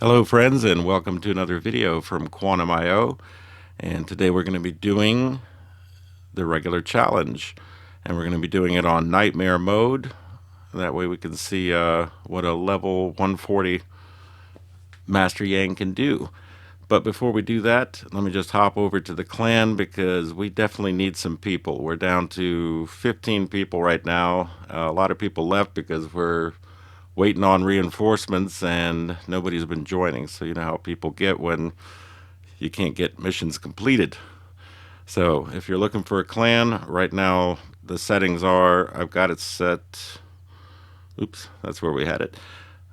Hello friends, and welcome to another video from Quantum.io. And today we're going to be doing the regular challenge, and we're going to be doing it on nightmare mode. That way we can see what a level 140 Master Yang can do. But before we do that, let me just hop over to the clan because we definitely need some people. We're down to 15 people right now. A lot of people left because we're waiting on reinforcements and nobody's been joining. So you know how people get when you can't get missions completed. So if you're looking for a clan, right now the settings are, I've got it set, oops, that's where we had it.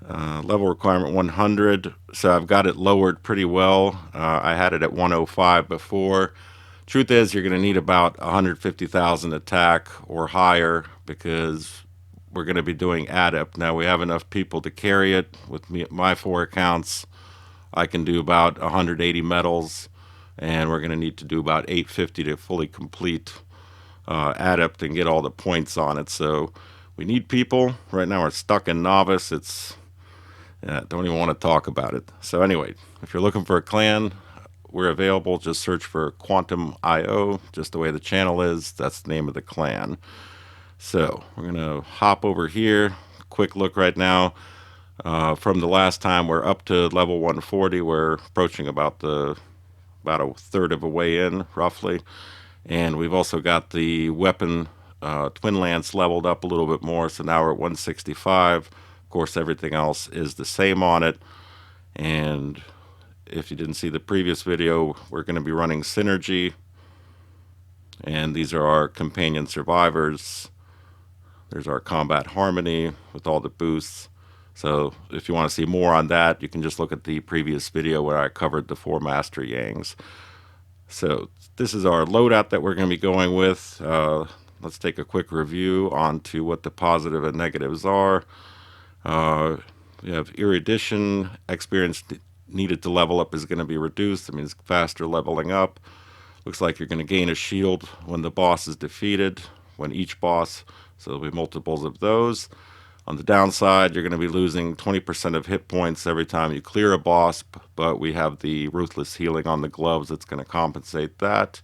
Level requirement 100, so I've got it lowered pretty well. I had it at 105 before. Truth is, you're going to need about 150,000 attack or higher because we're going to be doing Adept. Now we have enough people to carry it. With my 4 accounts, I can do about 180 medals, and we're going to need to do about 850 to fully complete Adept and get all the points on it. So we need people. Right now we're stuck in Novice. Don't even want to talk about it. So anyway, if you're looking for a clan, we're available. Just search for Quantum.io, just the way the channel is. That's the name of the clan. So we're going to hop over here. Quick look right now. From the last time, we're up to level 140. We're approaching about a third of a way in, roughly. And we've also got the weapon Twin Lance leveled up a little bit more. So now we're at 165. Of course, everything else is the same on it. And if you didn't see the previous video, we're going to be running Synergy. And these are our companion survivors. There's our Combat Harmony with all the boosts. So if you want to see more on that, you can just look at the previous video where I covered the 4 Master Yangs. So this is our loadout that we're going to be going with. Let's take a quick review on to what the positive and negatives are. We have erudition. Experience needed to level up is going to be reduced. That means faster leveling up. Looks like you're going to gain a shield when the boss is defeated, when each boss, so there'll be multiples of those. On the downside, you're going to be losing 20% of hit points every time you clear a boss, but we have the Ruthless Healing on the gloves that's going to compensate that.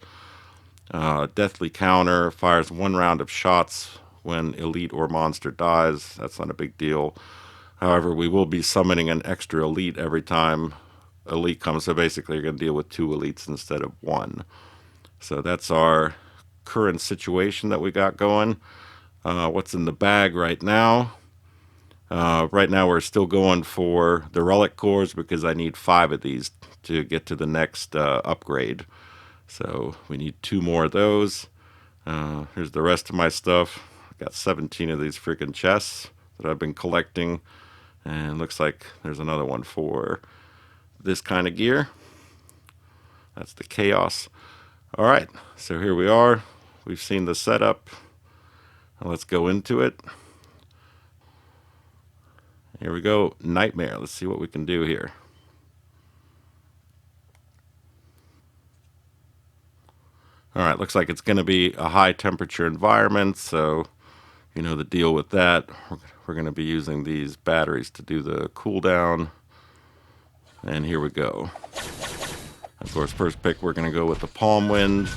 Deathly Counter fires 1 round of shots when elite or monster dies. That's not a big deal. However, we will be summoning an extra elite every time elite comes, so basically you're going to deal with 2 elites instead of 1. So that's our current situation that we got going. What's in the bag right now? Right now we're still going for the relic cores because I need 5 of these to get to the next upgrade. So we need 2 more of those. Here's the rest of my stuff. I've got 17 of these freaking chests that I've been collecting. And looks like there's another one for this kind of gear. That's the Chaos. Alright, so here we are. We've seen the setup. Let's go into it. Here we go, Nightmare. Let's see what we can do here. Alright, looks like it's going to be a high temperature environment, so you know the deal with that. We're going to be using these batteries to do the cooldown. And here we go. Of course, first pick, we're going to go with the Palm Wind.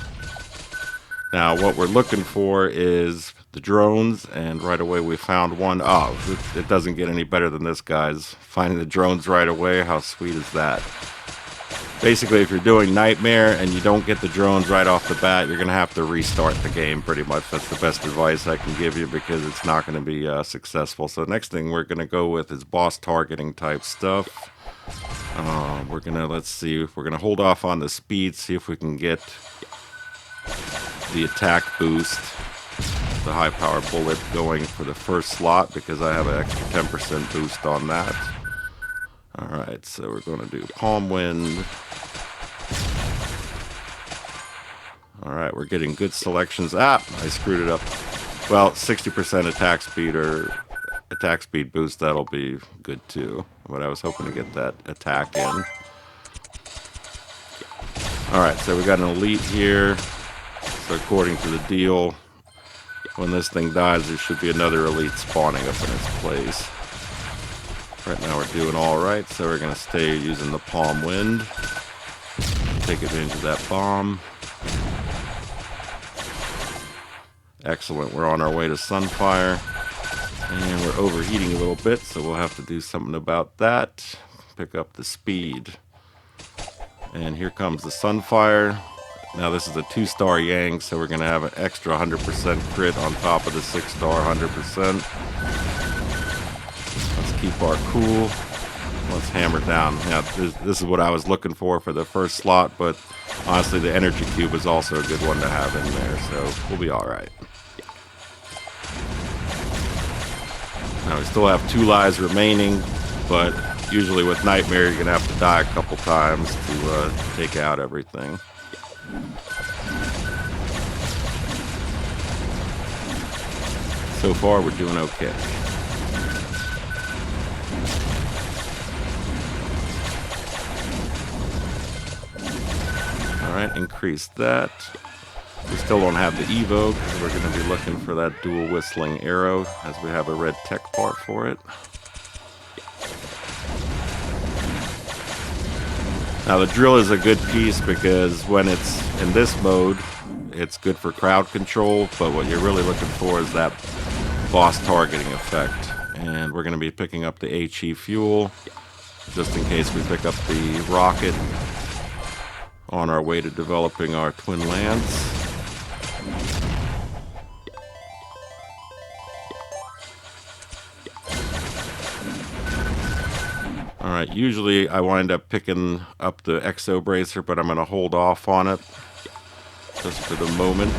Now, what we're looking for is the drones, and right away we found one. Oh, it doesn't get any better than this, guys. Finding the drones right away, how sweet is that? Basically, if you're doing Nightmare and you don't get the drones right off the bat, you're going to have to restart the game pretty much. That's the best advice I can give you because it's not going to be successful. So the next thing we're going to go with is boss targeting type stuff. We're going to, let's see, we're going to hold off on the speed, see if we can get the attack boost, the high power bullet going for the first slot because I have an extra 10% boost on that. Alright, so we're going to do Palm Wind. Alright, we're getting good selections. I screwed it up. Well, 60% attack speed boost, that'll be good too. But I was hoping to get that attack in. Alright, so we got an elite here. So according to the deal, when this thing dies, there should be another elite spawning up in its place. Right now we're doing all right, so we're going to stay using the palm wind. Take advantage of that bomb. Excellent. We're on our way to Sunfire. And we're overheating a little bit, so we'll have to do something about that. Pick up the speed. And here comes the Sunfire. Now this is a 2-star Yang, so we're going to have an extra 100% crit on top of the 6-star 100%. Let's keep our cool. Let's hammer down. Now this is what I was looking for the first slot, but honestly the energy cube is also a good one to have in there, so we'll be alright. Now we still have 2 lives remaining, but usually with Nightmare you're going to have to die a couple times to take out everything. So far we're doing okay. Alright, increase that. We still don't have the Evo because we're going to be looking for that dual whistling arrow as we have a red tech part for it. Now the drill is a good piece because when it's in this mode, it's good for crowd control, but what you're really looking for is that boss targeting effect. And we're going to be picking up the HE fuel just in case we pick up the rocket on our way to developing our twin lance. Alright, usually I wind up picking up the Exo Bracer, but I'm going to hold off on it just for the moment.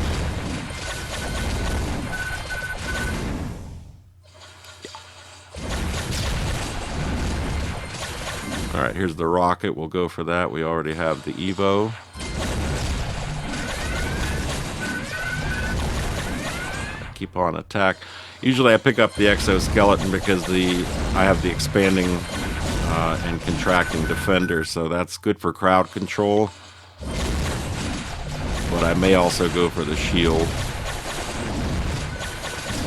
Alright, here's the rocket. We'll go for that. We already have the Evo. Keep on attack. Usually I pick up the exoskeleton because I have the expanding and contracting defender, so that's good for crowd control. But I may also go for the shield,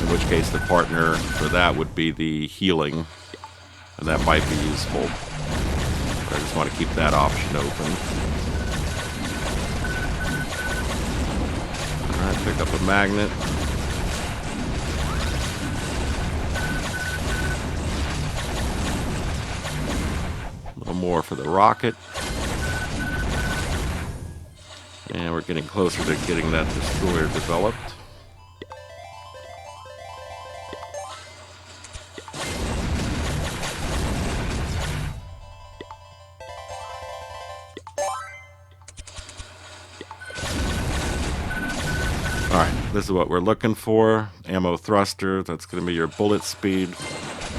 in which case the partner for that would be the healing, and that might be useful. But I just want to keep that option open. Alright, pick up a magnet. More for the rocket, and we're getting closer to getting that destroyer developed. Alright, this is what we're looking for. Ammo thruster, that's going to be your bullet speed,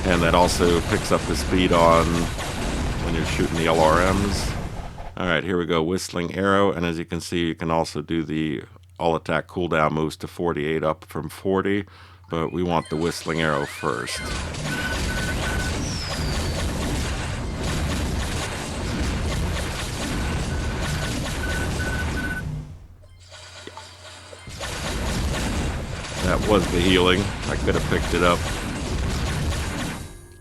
and that also picks up the speed on when you're shooting the LRMs. Alright, here we go, whistling arrow, and as you can see you can also do the all attack cooldown moves to 48 up from 40, but we want the whistling arrow first. That was the healing. I could have picked it up.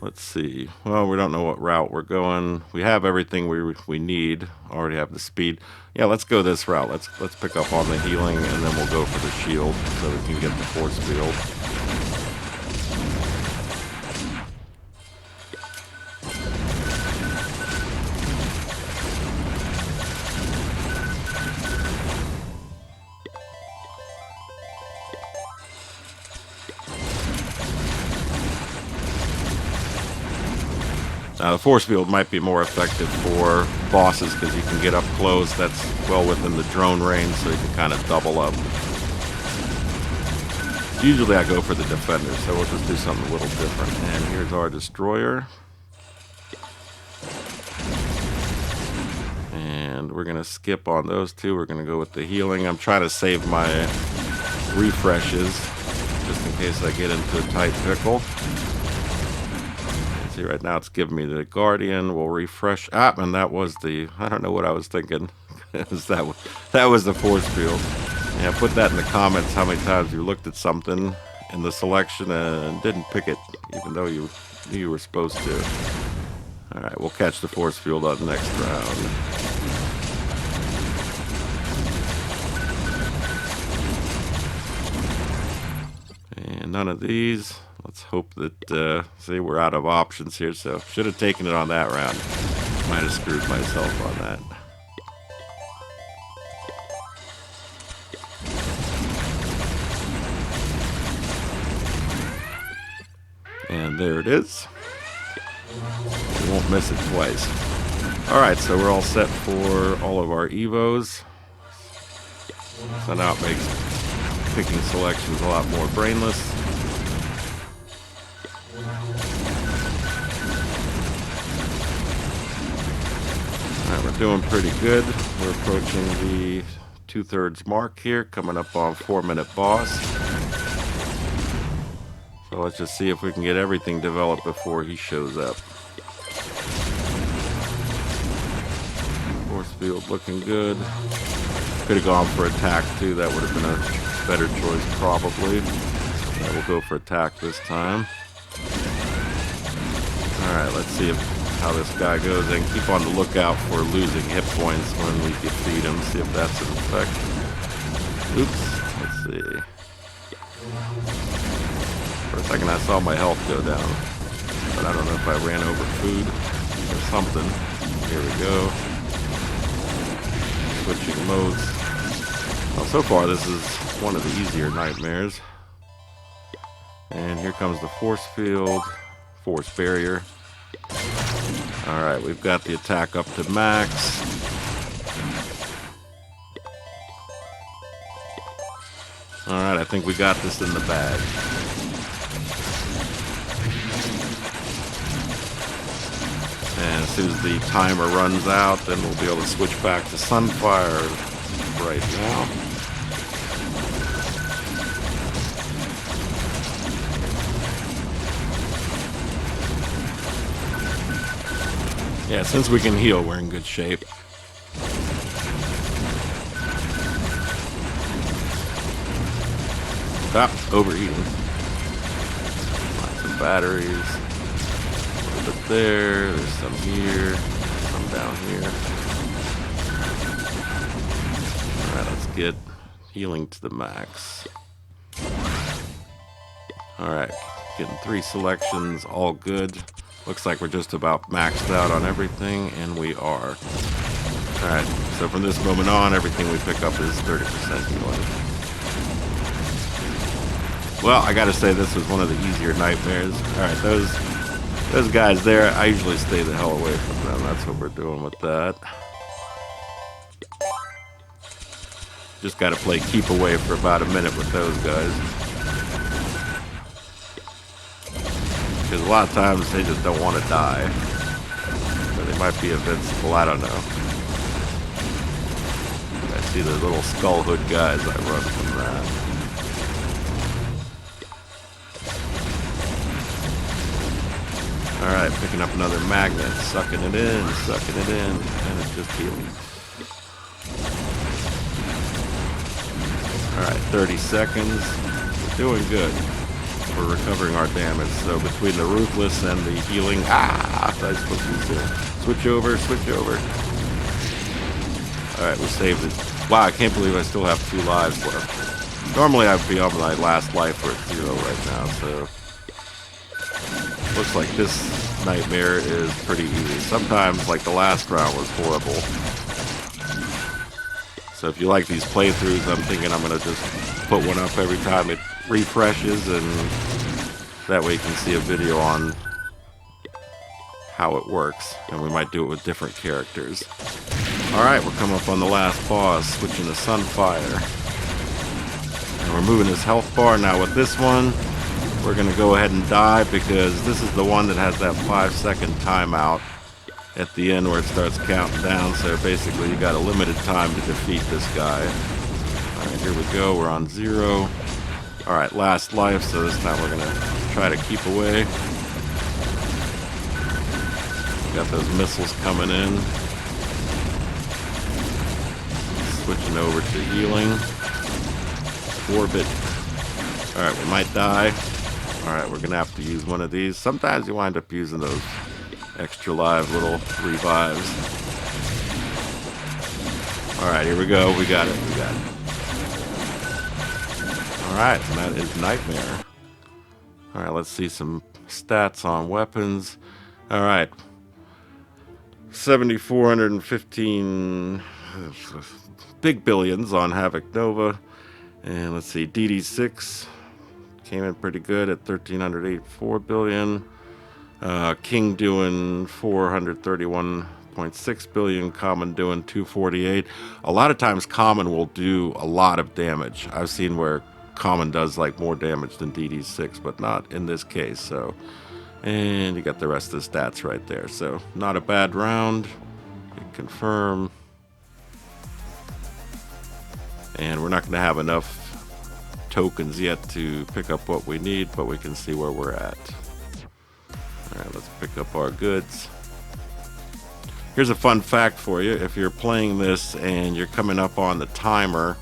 Let's see. Well, we don't know what route we're going. We have everything we need. Already have the speed. Yeah, let's go this route. Let's pick up on the healing, and then we'll go for the shield so we can get the force field. The force field might be more effective for bosses because you can get up close. That's well within the drone range, so you can kind of double up. Usually I go for the defender, so we'll just do something a little different. And here's our destroyer. And we're going to skip on those two. We're going to go with the healing. I'm trying to save my refreshes just in case I get into a tight pickle. See, right now it's giving me the Guardian. We'll refresh. And that was the, I don't know what I was thinking. That was the force field. Yeah, put that in the comments how many times you looked at something in the selection and didn't pick it, even though you knew you were supposed to. Alright, we'll catch the force field on the next round. And none of these. Let's hope that, see, we're out of options here, so should have taken it on that round. Might have screwed myself on that. And there it is. We won't miss it twice. Alright, so we're all set for all of our Evos. So now it makes picking selections a lot more brainless. Alright, we're doing pretty good. We're approaching the 2/3 mark here, coming up on 4-minute boss. So let's just see if we can get everything developed before he shows up. Force field looking good. Could have gone for attack too. That would have been a better choice probably. We'll go for attack this time. Alright, let's see how this guy goes, and keep on the lookout for losing hit points when we defeat him. See if that's an effect. Oops. Let's see. For a second I saw my health go down, but I don't know if I ran over food or something. Here we go. Switching modes. Well, so far this is one of the easier nightmares. And here comes the force field, force barrier. Alright, we've got the attack up to max. Alright, I think we got this in the bag. And as soon as the timer runs out, then we'll be able to switch back to Sunfire right now. Yeah, since we can heal, we're in good shape. Stop overheating. Lots of batteries. A little bit there. There's some here. Some down here. Alright, let's get healing to the max. Alright, getting 3 selections, all good. Looks like we're just about maxed out on everything, and we are. Alright, so from this moment on, everything we pick up is 30% healing. Well, I gotta say this was one of the easier nightmares. Alright, those guys there, I usually stay the hell away from them. That's what we're doing with that. Just gotta play keep away for about a minute with those guys. Because a lot of times they just don't want to die. But they might be invincible, I don't know. I see the little skull hood guys, I run from that. Alright, picking up another magnet, sucking it in, and it's just healing. Alright, 30 seconds. We're doing good. We're recovering our damage. So between the Ruthless and the healing, I supposed to switch over. Alright, we saved it. Wow, I can't believe I still have 2 lives left. Normally I'd be on my last life or at 0 right now, so looks like this nightmare is pretty easy. Sometimes, like the last round was horrible. So if you like these playthroughs, I'm thinking I'm going to just put one up every time it refreshes, and that way you can see a video on how it works, and we might do it with different characters. Alright, we're coming up on the last boss, switching to Sunfire. And we're moving his health bar. Now with this one, we're going to go ahead and die, because this is the one that has that 5-second timeout at the end where it starts counting down. So basically you got a limited time to defeat this guy. Alright, here we go, we're on 0. Alright, last life, so this time we're going to try to keep away. Got those missiles coming in. Switching over to healing. Orbit. Alright, we might die. Alright, we're going to have to use one of these. Sometimes you wind up using those extra live little revives. Alright, here we go. We got it. We got it. Alright, and that is Nightmare. Alright, let's see some stats on weapons. Alright. 7,415 big billions on Havoc Nova. And let's see, DD6 came in pretty good at 1,384 billion. King doing 431.6 billion. Common doing 248. A lot of times Common will do a lot of damage. I've seen where Common does like more damage than DD6, but not in this case. So, and you got the rest of the stats right there. So not a bad round. Confirm. And we're not going to have enough tokens yet to pick up what we need, but we can see where we're at. Alright, let's pick up our goods. Here's a fun fact for you. If you're playing this and you're coming up on the timer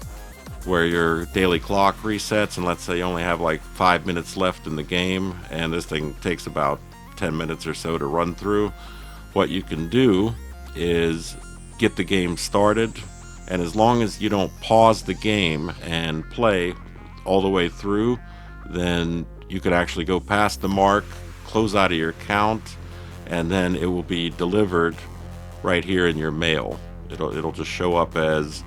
where your daily clock resets, and let's say you only have like 5 minutes left in the game, and this thing takes about 10 minutes or so to run through, what you can do is get the game started, and as long as you don't pause the game and play all the way through, then you could actually go past the mark, close out of your account, and then it will be delivered right here in your mail. It'll just show up as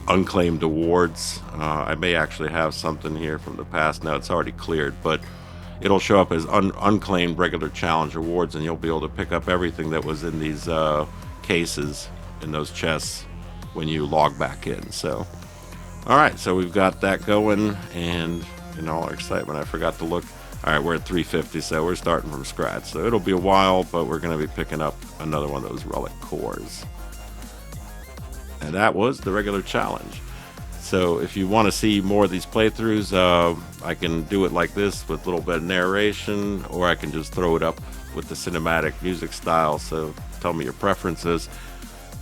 unclaimed awards. I may actually have something here from the past. Now it's already cleared, but it'll show up as unclaimed regular challenge awards, and you'll be able to pick up everything that was in these cases, in those chests, when you log back in. So alright, so we've got that going, and in all our excitement I forgot to look. Alright, we're at 350, so we're starting from scratch. So it'll be a while, but we're going to be picking up another one of those relic cores. And that was the regular challenge. So if you want to see more of these playthroughs, I can do it like this with a little bit of narration, or I can just throw it up with the cinematic music style. So tell me your preferences,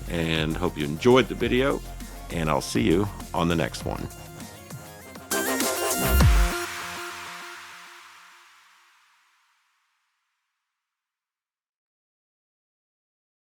and hope you enjoyed the video, and I'll see you on the next one.